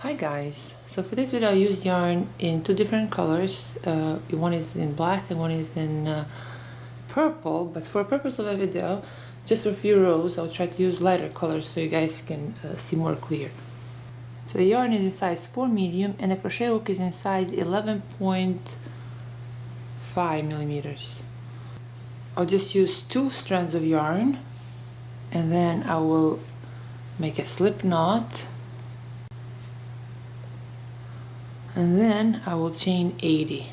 Hi guys, so for this video I used yarn in two different colors. One is in black and one is in purple, but for the purpose of the video, just for a few rows I'll try to use lighter colors so you guys can see more clear. So the yarn is in size 4 medium and the crochet hook is in size 11.5 millimeters. I'll just use 2 strands of yarn and then I will make a slip knot. And then I will chain 80.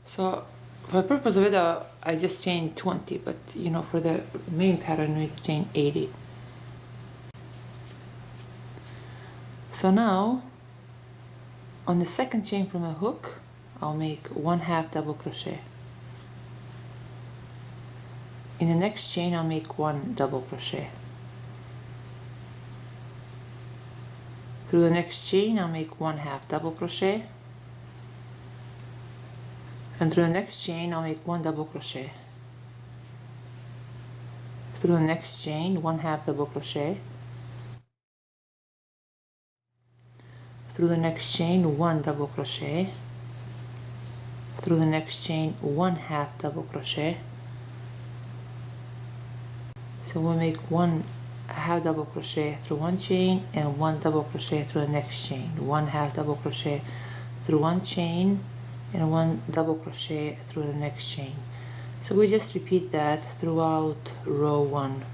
So for the purpose of it, I just chained 20, but you know, for the main pattern we need to chain 80. So now on the second chain from the hook I'll make 1/2 double crochet. In the next chain I'll make 1 double crochet. Through the next chain I'll make 1/2 double crochet, and through the next chain I'll make 1 double crochet. Through the next chain 1/2 double crochet. Through the next chain 1 double crochet. Through the next chain 1/2 double crochet. So we'll make 1/2 double crochet through one chain and 1 double crochet through the next chain, 1/2 double crochet through one chain and 1 double crochet through the next chain. So we just repeat that throughout row 1.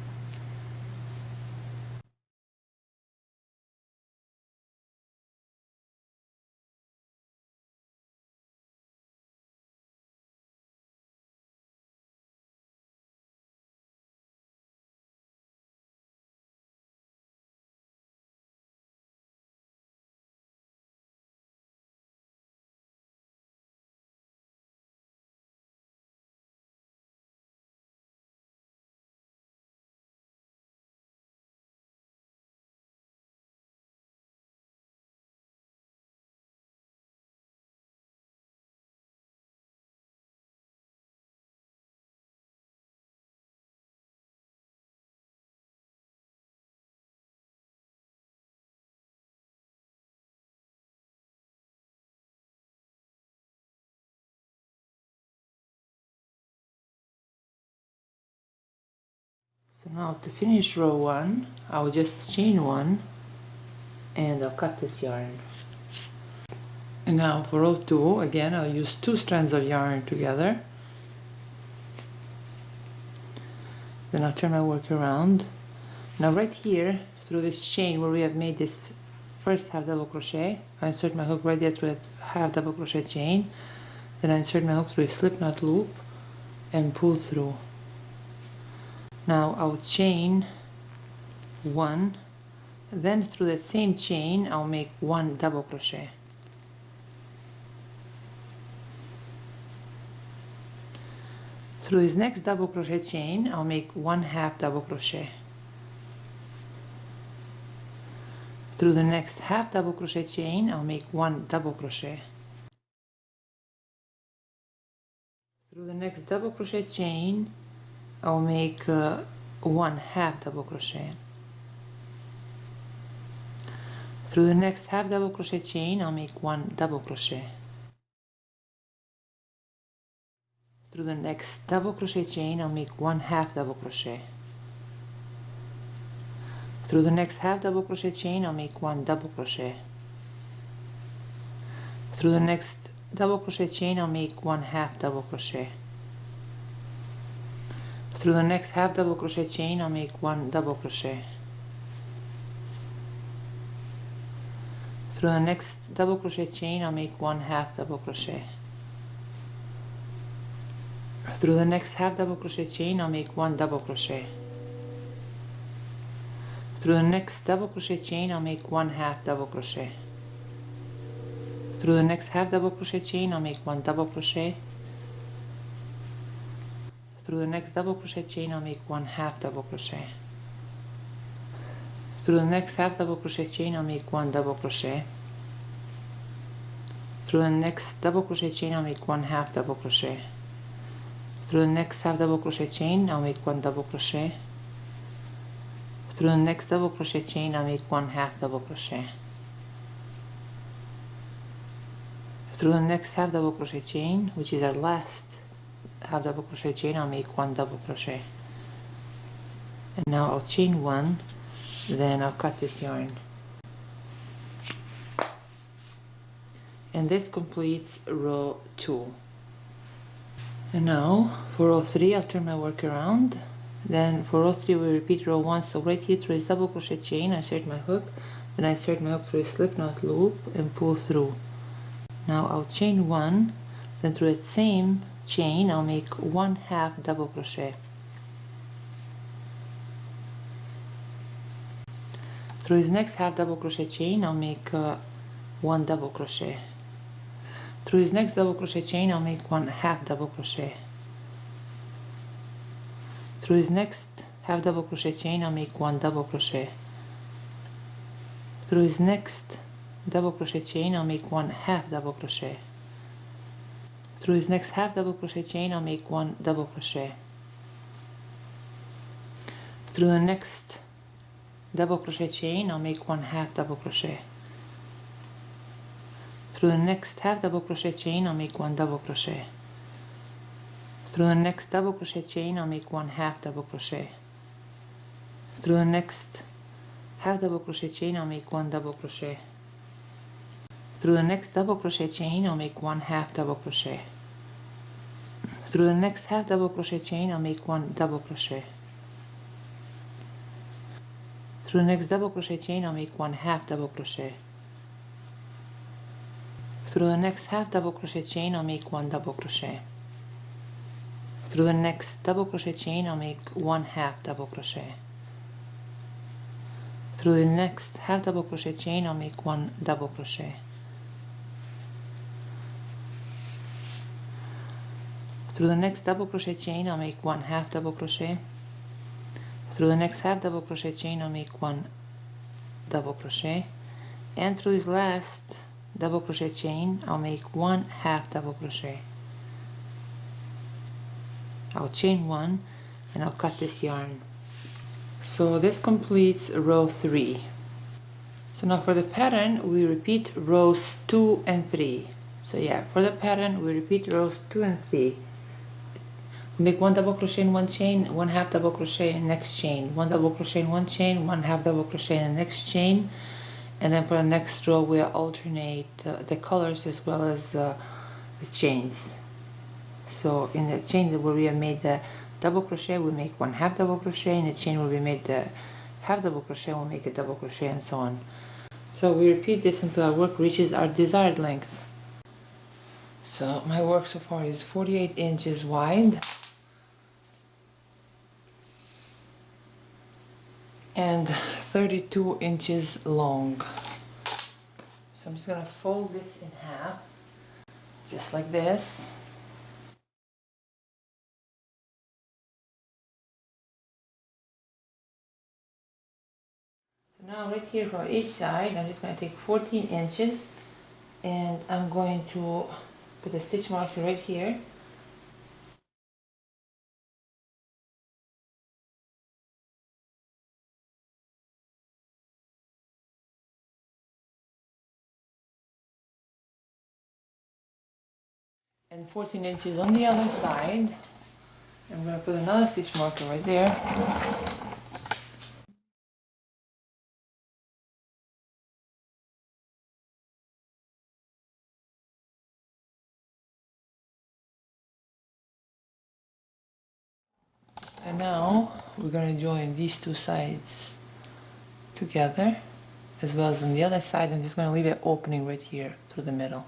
So now to finish row 1, I'll just chain 1 and I'll cut this yarn. And now for row 2, again I'll use 2 strands of yarn together. Then I'll turn my work around. Now right here, through this chain where we have made this first half double crochet, I insert my hook right there through that half double crochet chain. Then I insert my hook through a slip knot loop and pull through. Now I'll chain 1, then through that same chain I'll make 1 double crochet. Through this next double crochet chain I'll make 1/2 double crochet. Through the next half double crochet chain I'll make 1 double crochet. Through the next double crochet chain I'll make 1/2 double crochet. Through the next half double crochet chain I'll make 1 double crochet. Through the next double crochet chain I'll make 1/2 double crochet. Through the next half double crochet chain I'll make 1 double crochet. Through the next double crochet chain I'll make 1/2 double crochet. Through the next half double crochet chain I'll make 1 double crochet. Through the next double crochet chain I'll make 1/2 double crochet. Through the next half double crochet chain I'll make 1 double crochet. Through the next double crochet chain, I'll make 1 half double crochet. Through the next half double crochet chain, I'll make 1 double crochet. Through the next double crochet chain, I'll make 1 half double crochet. Through the next half double crochet chain, I'll make 1 double crochet. Through the next double crochet chain, I'll make 1 half double crochet. Through the next half double crochet chain, I'll make 1 double crochet. Through the next double crochet chain, I'll make 1 half double crochet. Through the next half double crochet chain, which is our last half double crochet chain, I'll make 1 double crochet. And now I'll chain 1, then I'll cut this yarn. And this completes row 2. And now for row 3, I'll turn my work around. Then for row 3 we repeat row 1. So right here through this double crochet chain, I insert my hook, then I insert my hook through a slip knot loop and pull through. Now I'll chain 1, then through that same chain I'll make 1 half double crochet. Through this next half double crochet chain, I'll make 1 double crochet. Through this next double crochet chain, I'll make 1 half double crochet. Through this next half double crochet chain, I'll make 1 double crochet. Through this next double crochet chain, I'll make 1 half double crochet. Through this next half double crochet chain, I'll make 1 double crochet. Through the next double crochet chain, I'll make 1 half double crochet. Through the next half double crochet chain, I'll make 1 double crochet. Through the next double crochet chain, I'll make 1 half double crochet. Through the next half double crochet chain, I'll make 1 double crochet. Through the next double crochet chain, I'll make 1 half double crochet. Through the next half double crochet chain, I'll make 1 double crochet. Through the next double crochet chain, I'll make 1 half double crochet. Through the next half double crochet chain, I'll make 1 double crochet. Through the next double crochet chain, I'll make 1 half double crochet. Through the next half double crochet chain, I'll make 1 double crochet. Through the next double crochet chain, I'll make 1 half double crochet. Through the next half double crochet chain, I'll make 1 double crochet. And through this last double crochet chain, I'll make 1 half double crochet. I'll chain 1 and I'll cut this yarn. So this completes row 3. So now for the pattern we repeat rows 2 and 3. So yeah, for the pattern we repeat rows 2 and 3. We make 1 double crochet in one chain, 1 half double crochet in the next chain, 1 double crochet in one chain, 1 half double crochet in the next chain, and then for the next row we'll alternate the colors as well as the chains. So in the chain where we have made the double crochet, we make 1 half double crochet. In the chain where we made the half double crochet, we'll make a double crochet, and so on. So we repeat this until our work reaches our desired length. So my work so far is 48 inches wide and 32 inches long. So I'm just going to fold this in half, just like this. Now right here for each side, I'm just going to take 14 inches and I'm going to put a stitch marker right here. And 14 inches on the other side. I'm going to put another stitch marker right there. And now we're going to join these two sides together, as well as on the other side. I'm just going to leave an opening right here through the middle.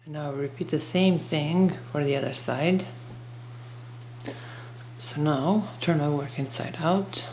Now repeat the same thing for the other side. So now turn my work inside out.